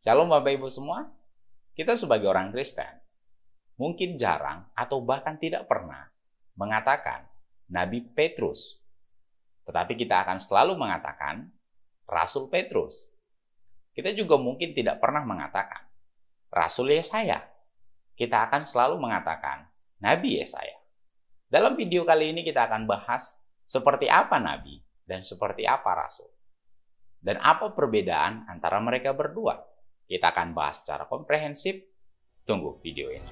Shalom Bapak Ibu semua, kita sebagai orang Kristen mungkin jarang atau bahkan tidak pernah mengatakan Nabi Petrus. Tetapi kita akan selalu mengatakan Rasul Petrus. Kita juga mungkin tidak pernah mengatakan Rasul Yesaya. Kita akan selalu mengatakan Nabi Yesaya. Dalam video kali ini kita akan bahas seperti apa Nabi dan seperti apa Rasul. Dan apa perbedaan antara mereka berdua. Kita akan bahas secara komprehensif. Tunggu video ini.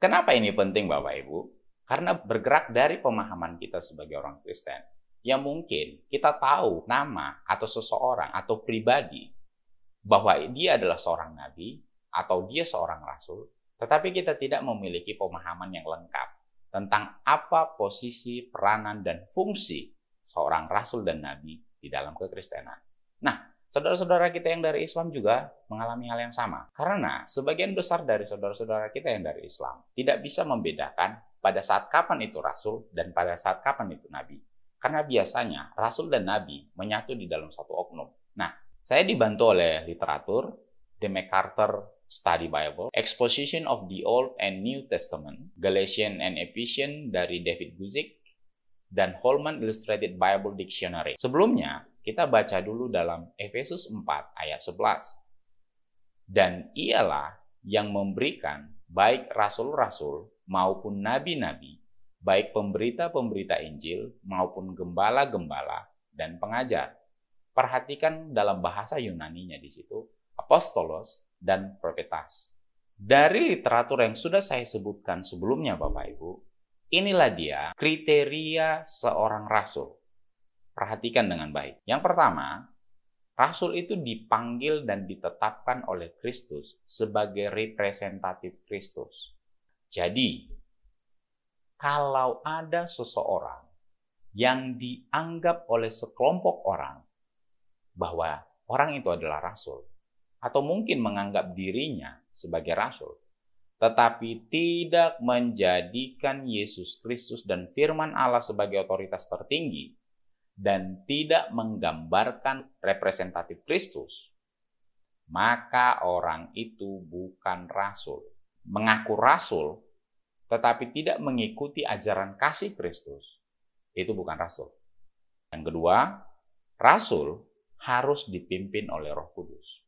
Kenapa ini penting Bapak Ibu? Karena bergerak dari pemahaman kita sebagai orang Kristen. Yang mungkin kita tahu nama atau seseorang atau pribadi bahwa dia adalah seorang nabi atau dia seorang rasul. Tetapi kita tidak memiliki pemahaman yang lengkap tentang apa posisi, peranan, dan fungsi seorang rasul dan nabi di dalam kekristenan. Nah, saudara-saudara kita yang dari Islam juga mengalami hal yang sama. Karena sebagian besar dari saudara-saudara kita yang dari Islam tidak bisa membedakan pada saat kapan itu rasul dan pada saat kapan itu nabi. Karena biasanya rasul dan nabi menyatu di dalam satu oknum. Nah, saya dibantu oleh literatur The MacArthur Study Bible, Exposition of the Old and New Testament, Galatians and Ephesians dari David Guzik, dan Holman Illustrated Bible Dictionary. Sebelumnya, kita baca dulu dalam Efesus 4 ayat 11. Dan ialah yang memberikan baik rasul-rasul maupun nabi-nabi, baik pemberita-pemberita Injil maupun gembala-gembala dan pengajar. Perhatikan dalam bahasa Yunaninya di situ, apostolos dan profetas. Dari literatur yang sudah saya sebutkan sebelumnya Bapak Ibu, inilah dia kriteria seorang rasul. Perhatikan dengan baik. Yang pertama, rasul itu dipanggil dan ditetapkan oleh Kristus sebagai representatif Kristus. Jadi, kalau ada seseorang yang dianggap oleh sekelompok orang bahwa orang itu adalah rasul, atau mungkin menganggap dirinya sebagai rasul, tetapi tidak menjadikan Yesus Kristus dan firman Allah sebagai otoritas tertinggi, dan tidak menggambarkan representatif Kristus, maka orang itu bukan rasul. Mengaku rasul, tetapi tidak mengikuti ajaran kasih Kristus, itu bukan rasul. Yang kedua, rasul harus dipimpin oleh Roh Kudus.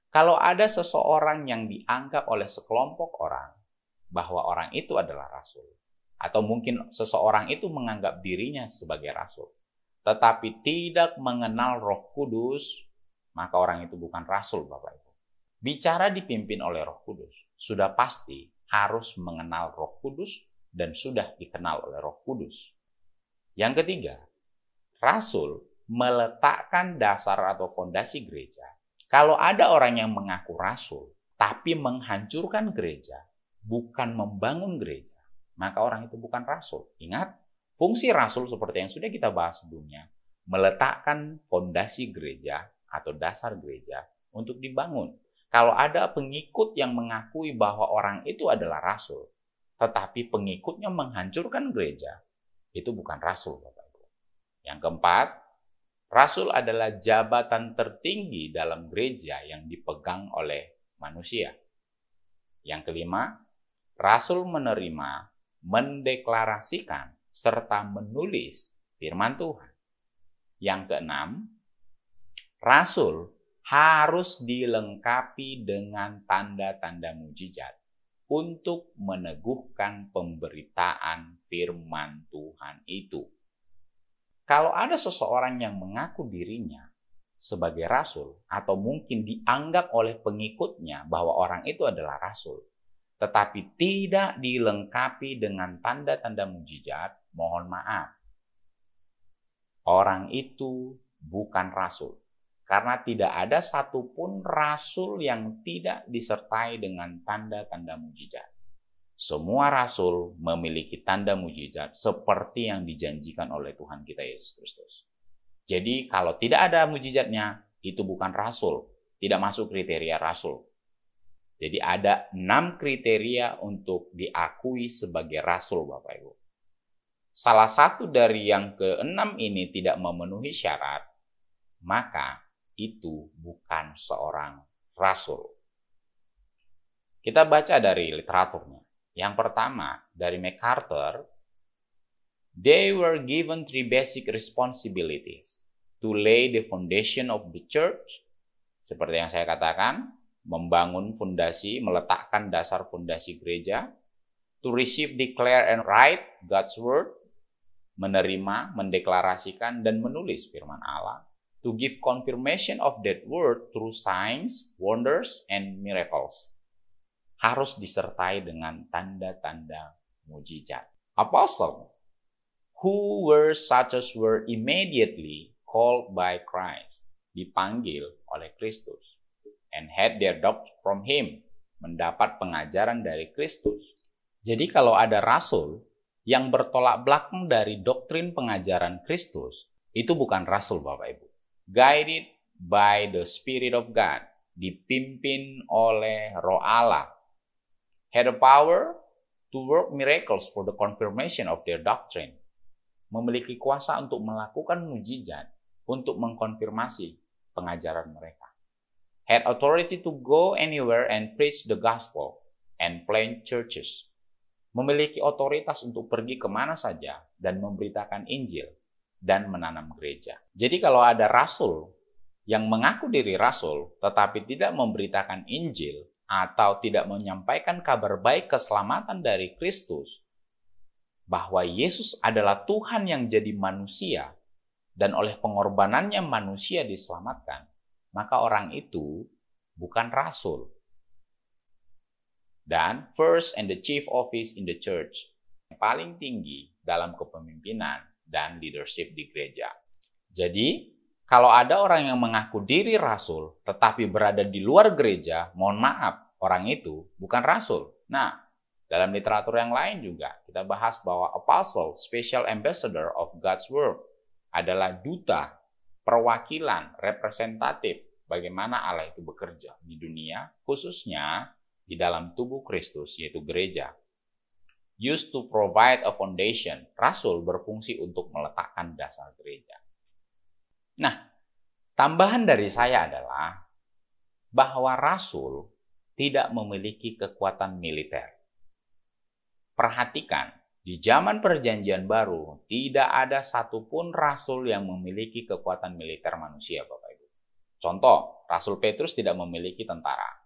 Kalau ada seseorang yang dianggap oleh sekelompok orang bahwa orang itu adalah rasul, atau mungkin seseorang itu menganggap dirinya sebagai rasul, tetapi tidak mengenal Roh Kudus, maka orang itu bukan rasul, Bapak Ibu. Bicara dipimpin oleh Roh Kudus, sudah pasti harus mengenal Roh Kudus dan sudah dikenal oleh Roh Kudus. Yang ketiga, rasul meletakkan dasar atau fondasi gereja. Kalau ada orang yang mengaku rasul, tapi menghancurkan gereja, bukan membangun gereja, maka orang itu bukan rasul. Ingat, fungsi rasul seperti yang sudah kita bahas sebelumnya, meletakkan fondasi gereja atau dasar gereja untuk dibangun. Kalau ada pengikut yang mengakui bahwa orang itu adalah rasul, tetapi pengikutnya menghancurkan gereja, itu bukan rasul, Bapak Ibu. Yang keempat, rasul adalah jabatan tertinggi dalam gereja yang dipegang oleh manusia. Yang kelima, rasul menerima, mendeklarasikan, serta menulis firman Tuhan. Yang keenam, rasul harus dilengkapi dengan tanda-tanda mujizat untuk meneguhkan pemberitaan firman Tuhan itu. Kalau ada seseorang yang mengaku dirinya sebagai rasul, atau mungkin dianggap oleh pengikutnya bahwa orang itu adalah rasul, tetapi tidak dilengkapi dengan tanda-tanda mujizat, mohon maaf, orang itu bukan rasul. Karena tidak ada satupun rasul yang tidak disertai dengan tanda-tanda mujizat. Semua rasul memiliki tanda mujizat seperti yang dijanjikan oleh Tuhan kita Yesus Kristus. Jadi kalau tidak ada mujizatnya, itu bukan rasul, tidak masuk kriteria rasul. Jadi ada 6 kriteria untuk diakui sebagai rasul, Bapak Ibu. Salah satu dari yang ke-6 ini tidak memenuhi syarat, maka itu bukan seorang rasul. Kita baca dari literaturnya. Yang pertama, dari MacArthur, they were given 3 basic responsibilities to lay the foundation of the church. Seperti yang saya katakan, membangun fondasi, meletakkan dasar fondasi gereja, to receive, declare, and write God's word, menerima, mendeklarasikan, dan menulis firman Allah, to give confirmation of that word through signs, wonders, and miracles. Harus disertai dengan tanda-tanda mujizat. Apostle, who were such as were immediately called by Christ, dipanggil oleh Kristus, and had their doctrine from him, mendapat pengajaran dari Kristus. Jadi kalau ada rasul yang bertolak belakang dari doktrin pengajaran Kristus, itu bukan rasul, Bapak Ibu. Guided by the Spirit of God, dipimpin oleh Roh Allah, had the power to work miracles for the confirmation of their doctrine, memiliki kuasa untuk melakukan mujizat untuk mengkonfirmasi pengajaran mereka. Had authority to go anywhere and preach the gospel and plant churches. Memiliki otoritas untuk pergi kemana saja dan memberitakan Injil dan menanam gereja. Jadi kalau ada rasul yang mengaku diri rasul tetapi tidak memberitakan Injil atau tidak menyampaikan kabar baik keselamatan dari Kristus, bahwa Yesus adalah Tuhan yang jadi manusia dan oleh pengorbanannya manusia diselamatkan, maka orang itu bukan rasul. Dan first and the chief office in the church, yang paling tinggi dalam kepemimpinan dan leadership di gereja. Jadi, kalau ada orang yang mengaku diri rasul tetapi berada di luar gereja, mohon maaf, orang itu bukan rasul. Nah, dalam literatur yang lain juga kita bahas bahwa apostle, special ambassador of God's word, adalah duta, perwakilan, representatif bagaimana Allah itu bekerja di dunia, khususnya di dalam tubuh Kristus, yaitu gereja. Used to provide a foundation. Rasul berfungsi untuk meletakkan dasar gereja. Nah, tambahan dari saya adalah bahwa rasul tidak memiliki kekuatan militer. Perhatikan, di zaman Perjanjian Baru tidak ada satupun rasul yang memiliki kekuatan militer manusia, Bapak Ibu. Contoh, Rasul Petrus tidak memiliki tentara,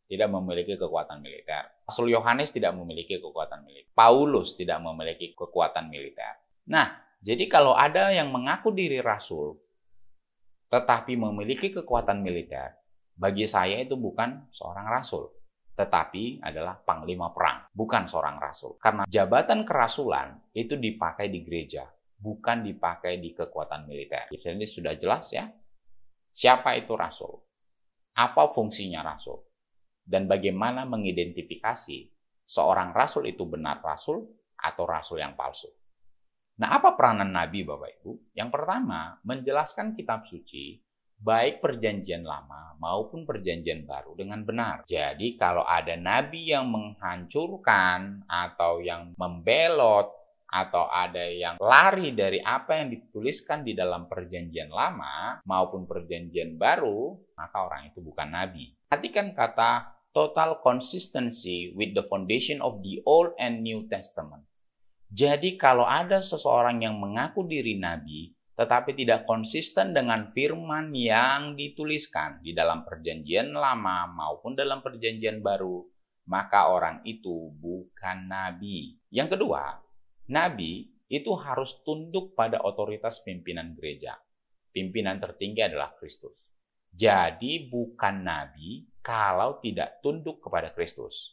tidak memiliki kekuatan militer. Rasul Yohanes tidak memiliki kekuatan militer. Paulus tidak memiliki kekuatan militer. Nah, jadi kalau ada yang mengaku diri rasul, tetapi memiliki kekuatan militer, bagi saya itu bukan seorang rasul, tetapi adalah panglima perang, bukan seorang rasul. Karena jabatan kerasulan itu dipakai di gereja, bukan dipakai di kekuatan militer. Jadi sudah jelas ya, siapa itu rasul? Apa fungsinya rasul? Dan bagaimana mengidentifikasi seorang rasul itu benar rasul atau rasul yang palsu. Nah, apa peranan Nabi, Bapak Ibu? Yang pertama, menjelaskan kitab suci, baik perjanjian lama maupun perjanjian baru dengan benar. Jadi, kalau ada Nabi yang menghancurkan atau yang membelot atau ada yang lari dari apa yang dituliskan di dalam perjanjian lama maupun perjanjian baru, maka orang itu bukan Nabi. Perhatikan kata total consistency with the foundation of the Old and New Testament. Jadi kalau ada seseorang yang mengaku diri nabi, tetapi tidak konsisten dengan firman yang dituliskan di dalam perjanjian lama maupun dalam perjanjian baru, maka orang itu bukan nabi. Yang kedua, nabi itu harus tunduk pada otoritas pimpinan gereja. Pimpinan tertinggi adalah Kristus. Jadi bukan nabi kalau tidak tunduk kepada Kristus.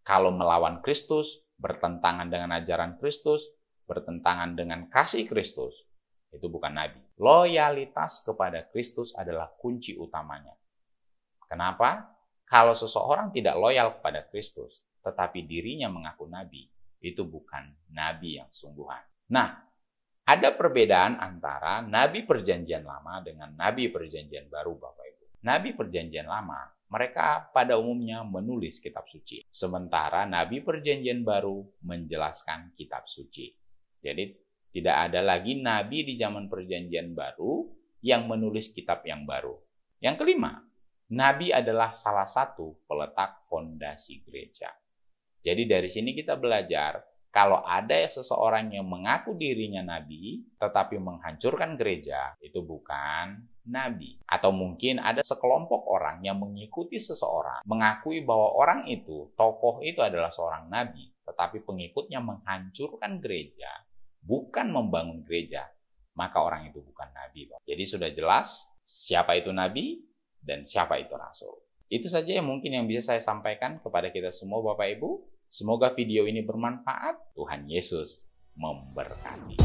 Kalau melawan Kristus, bertentangan dengan ajaran Kristus, bertentangan dengan kasih Kristus, itu bukan nabi. Loyalitas kepada Kristus adalah kunci utamanya. Kenapa? Kalau seseorang tidak loyal kepada Kristus, tetapi dirinya mengaku nabi, itu bukan nabi yang sungguhan. Nah, ada perbedaan antara nabi perjanjian lama dengan nabi perjanjian baru, Bapak Ibu. Nabi perjanjian lama Mereka pada umumnya menulis kitab suci. Sementara Nabi Perjanjian Baru menjelaskan kitab suci. Jadi tidak ada lagi Nabi di zaman Perjanjian Baru yang menulis kitab yang baru. Yang kelima, Nabi adalah salah satu peletak fondasi gereja. Jadi dari sini kita belajar, kalau ada seseorang yang mengaku dirinya Nabi, tetapi menghancurkan gereja, itu bukan Nabi. Atau mungkin ada sekelompok orang yang mengikuti seseorang, mengakui bahwa orang itu, tokoh itu adalah seorang Nabi, tetapi pengikutnya menghancurkan gereja, bukan membangun gereja, maka orang itu bukan Nabi. Jadi sudah jelas siapa itu Nabi dan siapa itu Rasul. Itu saja yang mungkin yang bisa saya sampaikan kepada kita semua Bapak Ibu. Semoga video ini bermanfaat. Tuhan Yesus memberkati.